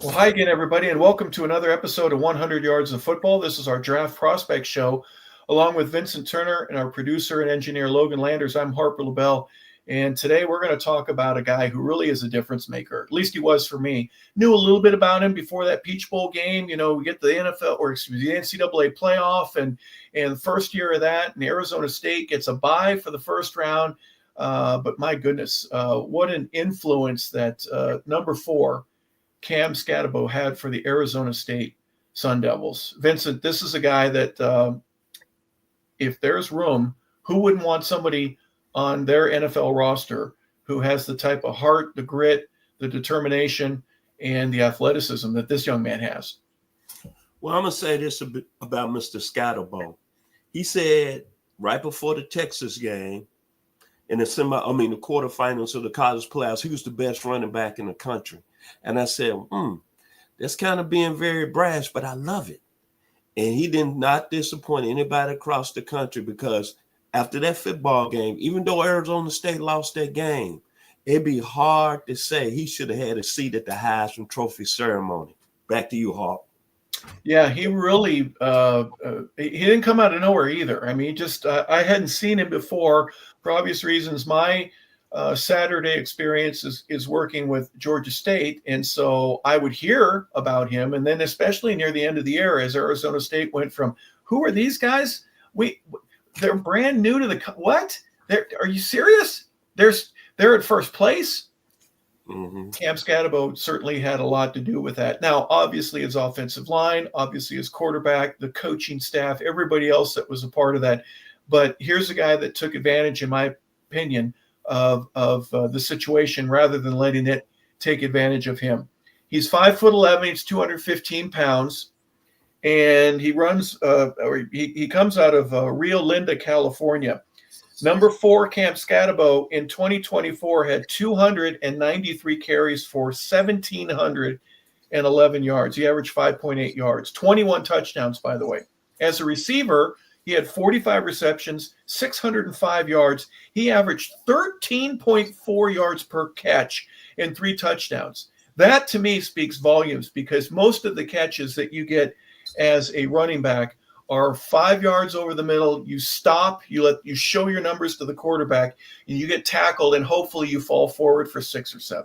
Well, hi again, everybody, and welcome to another episode of 100 Yards of Football. This is our draft prospect show, along with Vincent Turner and our producer and engineer Logan Landers. I'm Harper LaBelle, and today we're going to talk about a guy who really is a difference maker. At least he was for me. Knew a little bit about him before that Peach Bowl game. You know, we get the NFL, or excuse me, the NCAA playoff, and the first year of that, and Arizona State gets a bye for the first round. But my goodness, what an influence that number 4. Cam Skattebo had for the Arizona State Sun Devils. Vincent, this is a guy that if there's room, who wouldn't want somebody on their NFL roster who has the type of heart, the grit, the determination, and the athleticism that this young man has? Well, I'm going to say this a bit about Mr. Skattebo. He said right before the Texas game, in the quarterfinals of the college playoffs, he was the best running back in the country. And I said, that's kind of being very brash, but I love it. And he did not disappoint anybody across the country, because after that football game, even though Arizona State lost that game, it'd be hard to say he should have had a seat at the Heisman Trophy ceremony. Back to you, Hawk. Yeah, he really he didn't come out of nowhere either. I mean, just I hadn't seen him before for obvious reasons. My Saturday experience is working with Georgia State, and so I would hear about him, and then especially near the end of the year, as Arizona State went from who are these guys? They're brand new to the what? Are you serious? They're at first place. Mm-hmm. Cam Skattebo certainly had a lot to do with that. Now, obviously, his offensive line, obviously his quarterback, the coaching staff, everybody else that was a part of that. But here's a guy that took advantage, in my opinion, of the situation rather than letting it take advantage of him. He's 5'11", he's 215 pounds, and he runs. He comes out of Rio Linda, California. Number 4, Cam Skattebo in 2024 had 293 carries for 1,711 yards. He averaged 5.8 yards, 21 touchdowns, by the way. As a receiver, he had 45 receptions, 605 yards. He averaged 13.4 yards per catch and 3 touchdowns. That, to me, speaks volumes, because most of the catches that you get as a running back are 5 yards over the middle. You stop, you show your numbers to the quarterback, and you get tackled, and hopefully you fall forward for 6 or 7.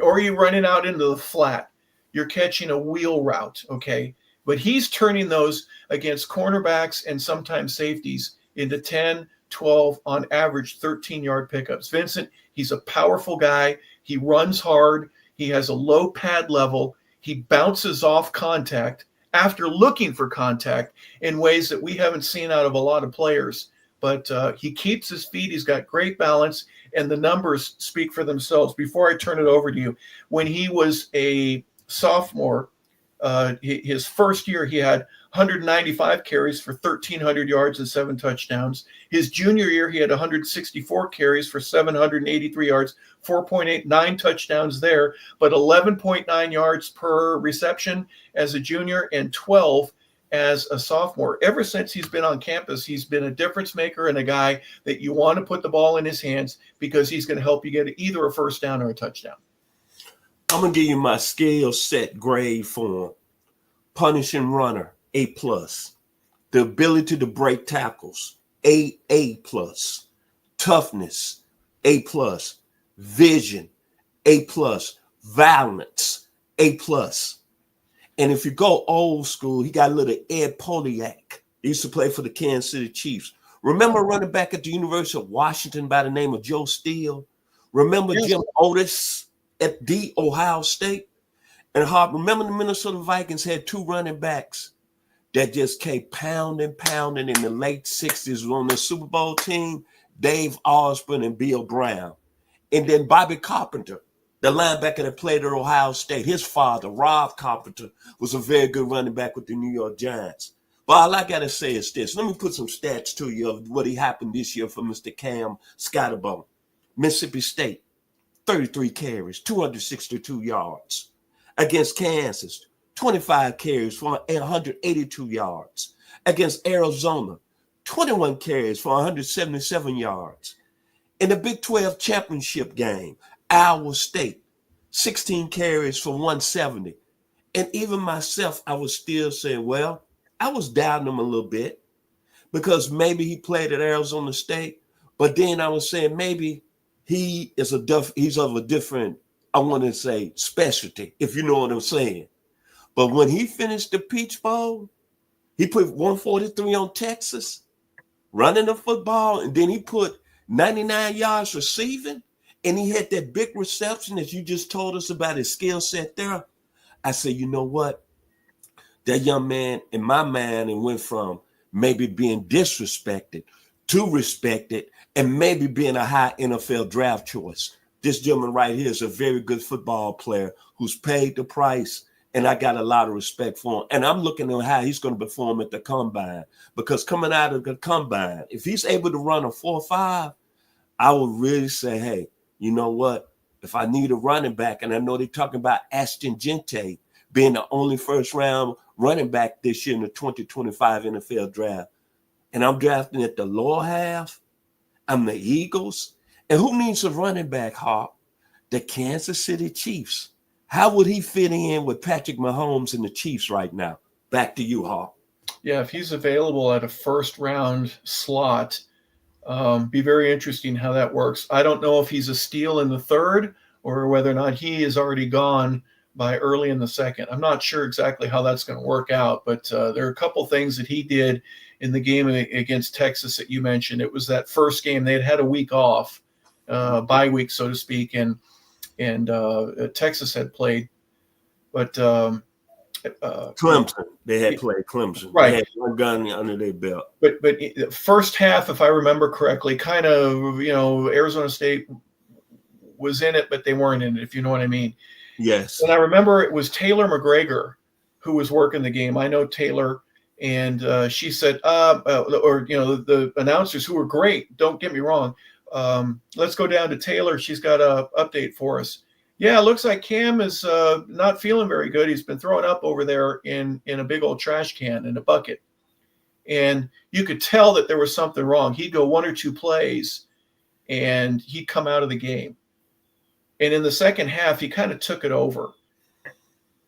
Or you're running out into the flat. You're catching a wheel route, okay? But he's turning those against cornerbacks and sometimes safeties into 10, 12, on average 13-yard pickups. Vincent, he's a powerful guy. He runs hard. He has a low pad level. He bounces off contact after looking for contact in ways that we haven't seen out of a lot of players. But he keeps his feet. He's got great balance, and the numbers speak for themselves. Before I turn it over to you, when he was a sophomore, his first year, he had 195 carries for 1,300 yards and 7 touchdowns. His junior year, he had 164 carries for 783 yards, 4.89 touchdowns there, but 11.9 yards per reception as a junior and 12 as a sophomore. Ever since he's been on campus, he's been a difference maker and a guy that you want to put the ball in his hands, because he's going to help you get either a first down or a touchdown. I'm going to give you my skill set grade for him. Punishing runner, A+. The ability to break tackles, A+. Toughness, A+. Vision, A+. Violence, A+. And if you go old school, he got a little Ed Poliak. He used to play for the Kansas City Chiefs. Remember running back at the University of Washington by the name of Joe Steele? Remember Jim Otis at the Ohio State? And remember the Minnesota Vikings had 2 running backs that just kept pounding in the late 60s on the Super Bowl team, Dave Osborne and Bill Brown. And then Bobby Carpenter, the linebacker that played at Ohio State, his father, Rob Carpenter, was a very good running back with the New York Giants. But all I got to say is this. Let me put some stats to you of what happened this year for Mr. Cam Skattebo. Mississippi State, 33 carries, 262 yards. Against Kansas, 25 carries for 182 yards. Against Arizona, 21 carries for 177 yards. In the Big 12 championship game, Iowa State, 16 carries for 170. And even myself, I was still saying, well, I was doubting him a little bit because maybe he played at Arizona State, but then I was saying maybe he's of a different, I want to say, specialty, if you know what I'm saying. But when he finished the Peach Bowl, he put 143 on Texas, running the football, and then he put 99 yards receiving, and he had that big reception that you just told us about his skill set there. I said, you know what? That young man, in my mind, and went from maybe being disrespected to respected and maybe being a high NFL draft choice. This gentleman right here is a very good football player who's paid the price, and I got a lot of respect for him. And I'm looking at how he's going to perform at the combine, because coming out of the combine, if he's able to run a 4.5, I would really say, hey, you know what? If I need a running back, and I know they're talking about Ashton Gente being the only first-round running back this year in the 2025 NFL draft, and I'm drafting at the lower half, I'm the Eagles. And who needs a running back, Hawk? The Kansas City Chiefs. How would he fit in with Patrick Mahomes and the Chiefs right now? Back to you, Hawk. Yeah, if he's available at a first-round slot, be very interesting how that works. I don't know if he's a steal in the third or whether or not he is already gone by early in the second. I'm not sure exactly how that's going to work out, but there are a couple things that he did in the game against Texas that you mentioned. It was that first game. They had a week off, bye week, so to speak, and Texas had played. But Clemson, they had played Clemson. Right. They had one gun under their belt. But the first half, if I remember correctly, kind of, Arizona State was in it, but they weren't in it, if you know what I mean. Yes. And I remember it was Taylor McGregor who was working the game. I know Taylor, and she said, the announcers, who were great, don't get me wrong, let's go down to Taylor. She's got an update for us. Yeah, it looks like Cam is not feeling very good. He's been throwing up over there in a big old trash can in a bucket. And you could tell that there was something wrong. He'd go one or two plays, and he'd come out of the game. And in the second half, he kind of took it over.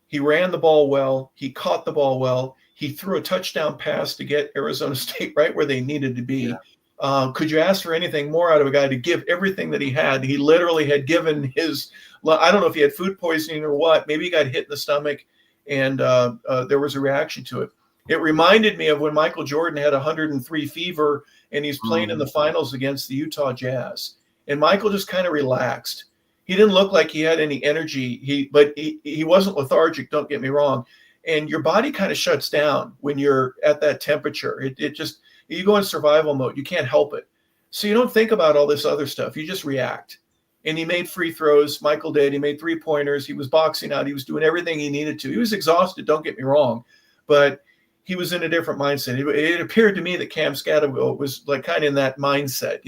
He ran the ball well. He caught the ball well. He threw a touchdown pass to get Arizona State right where they needed to be. Yeah. Could you ask for anything more out of a guy to give everything that he had? He literally had given his – I don't know if he had food poisoning or what. Maybe he got hit in the stomach, and there was a reaction to it. It reminded me of when Michael Jordan had 103 fever, and he's playing in the finals against the Utah Jazz. And Michael just kind of relaxed. He didn't look like he had any energy, but he wasn't lethargic, don't get me wrong. And your body kind of shuts down when you're at that temperature. It just, you go in survival mode. You can't help it. So you don't think about all this other stuff. You just react. And he made free throws. Michael did. He made three-pointers. He was boxing out. He was doing everything he needed to. He was exhausted, don't get me wrong. But he was in a different mindset. It appeared to me that Cam Skattebo was like kind of in that mindset.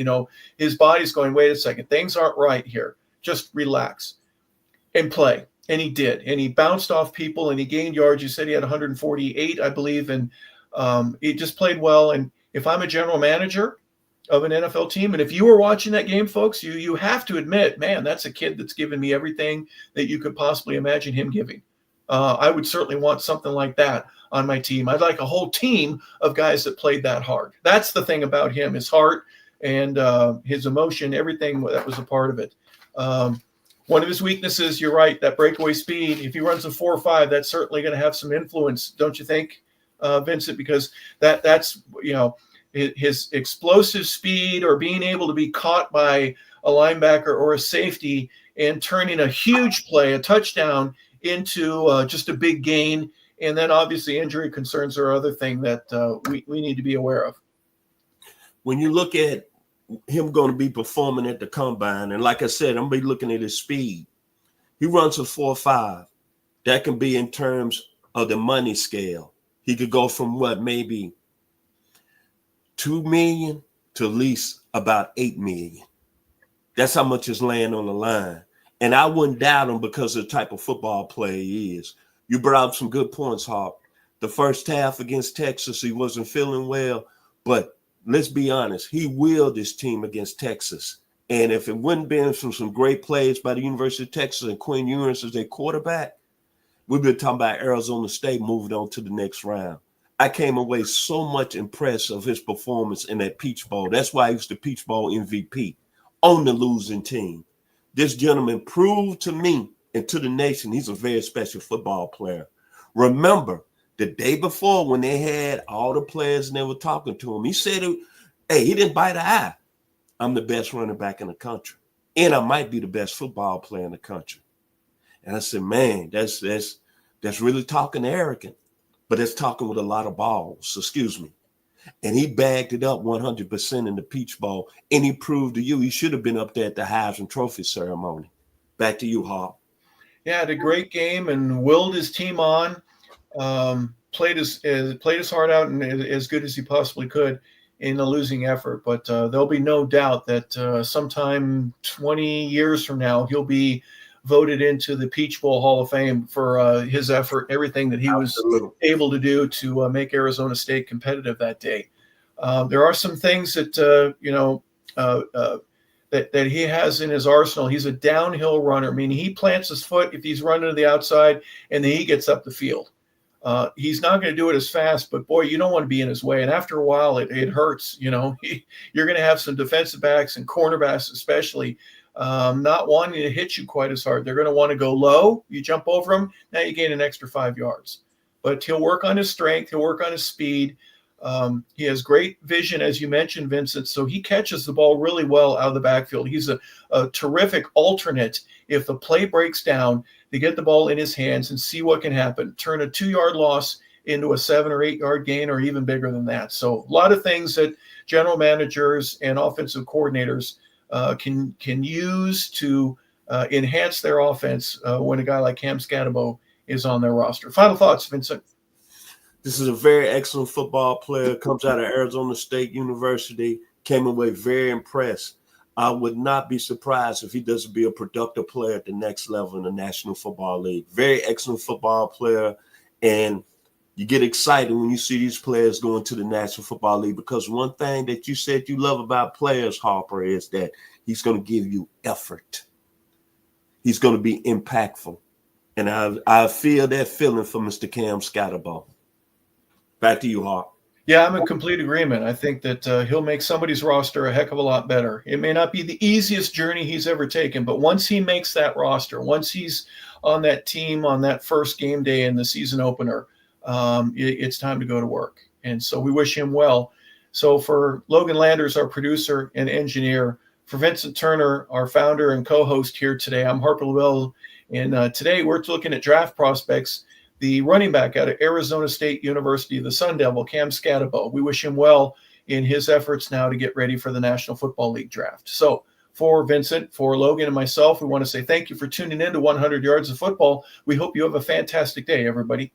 His body's going, wait a second, things aren't right here. Just relax and play. And he did. And he bounced off people and he gained yards. You said he had 148, I believe. And he just played well. And if I'm a general manager of an NFL team, and if you were watching that game, folks, you have to admit, man, that's a kid that's given me everything that you could possibly imagine him giving. I would certainly want something like that on my team. I'd like a whole team of guys that played that hard. That's the thing about him, his heart and his emotion, everything that was a part of it. One of his weaknesses, you're right, that breakaway speed. If he runs a 4.5, that's certainly going to have some influence, don't you think, Vincent? Because that's his explosive speed, or being able to be caught by a linebacker or a safety and turning a huge play, a touchdown, into just a big gain. And then obviously injury concerns are other thing that we need to be aware of. When you look at him going to be performing at the combine, and like I said, I'm going to be looking at his speed. He runs a 4.5. That can be in terms of the money scale. He could go from maybe $2 million to at least about $8 million. That's how much is laying on the line. And I wouldn't doubt him because of the type of football player he is. You brought up some good points, Hawk. The first half against Texas, he wasn't feeling well. But let's be honest, he willed his team against Texas. And if it wouldn't been from some great plays by the University of Texas and Quinn Ewers as their quarterback, We've been talking about Arizona State moving on to the next round. I came away so much impressed of his performance in that Peach Bowl. That's why he was the Peach Bowl MVP on the losing team. This gentleman proved to me and to the nation he's a very special football player. Remember, the day before when they had all the players and they were talking to him, he said, hey, he didn't bite an eye. I'm the best running back in the country. And I might be the best football player in the country. And I said, man, that's really talking arrogant, but it's talking with a lot of balls. Excuse me. And he bagged it up 100% in the Peach Bowl. And he proved to you he should have been up there at the Heisman Trophy ceremony. Back to you, Hawk. Yeah, had a great game and willed his team on. Played his heart out and as good as he possibly could in a losing effort. But there'll be no doubt that sometime 20 years from now, he'll be voted into the Peach Bowl Hall of Fame for his effort, everything that he was able to do to make Arizona State competitive that day. There are some things that, that he has in his arsenal. He's a downhill runner. I mean, he plants his foot if he's running to the outside, and then he gets up the field. He's not going to do it as fast, but boy, you don't want to be in his way. And after a while, it hurts. You're going to have some defensive backs and cornerbacks, especially, not wanting to hit you quite as hard. They're going to want to go low. You jump over them. Now you gain an extra 5 yards. But he'll work on his strength. He'll work on his speed. He has great vision, as you mentioned, Vincent. So he catches the ball really well out of the backfield. He's a terrific alternate. If the play breaks down, to get the ball in his hands and see what can happen. Turn a 2-yard loss into a 7 or 8 yard gain, or even bigger than that. So a lot of things that general managers and offensive coordinators can use to enhance their offense when a guy like Cam Skattebo is on their roster. Final thoughts, Vincent? This is a very excellent football player, comes out of Arizona State University, came away very impressed. I would not be surprised if he doesn't be a productive player at the next level in the National Football League. Very excellent football player, and you get excited when you see these players going to the National Football League, because one thing that you said you love about players, Harper, is that he's going to give you effort. He's going to be impactful. And I feel that feeling for Mr. Cam Skattebo. Back to you, Harp. Yeah, I'm in complete agreement. I think that he'll make somebody's roster a heck of a lot better. It may not be the easiest journey he's ever taken, but once he makes that roster, once he's on that team on that first game day in the season opener, it's time to go to work. And so we wish him well. So for Logan Landers, our producer and engineer, for Vincent Turner, our founder and co-host here today, I'm Harper Llewellyn. And today we're looking at draft prospects. The running back out of Arizona State University, the Sun Devil, Cam Skattebo. We wish him well in his efforts now to get ready for the National Football League draft. So for Vincent, for Logan, and myself, we want to say thank you for tuning in to 100 Yards of Football. We hope you have a fantastic day, everybody.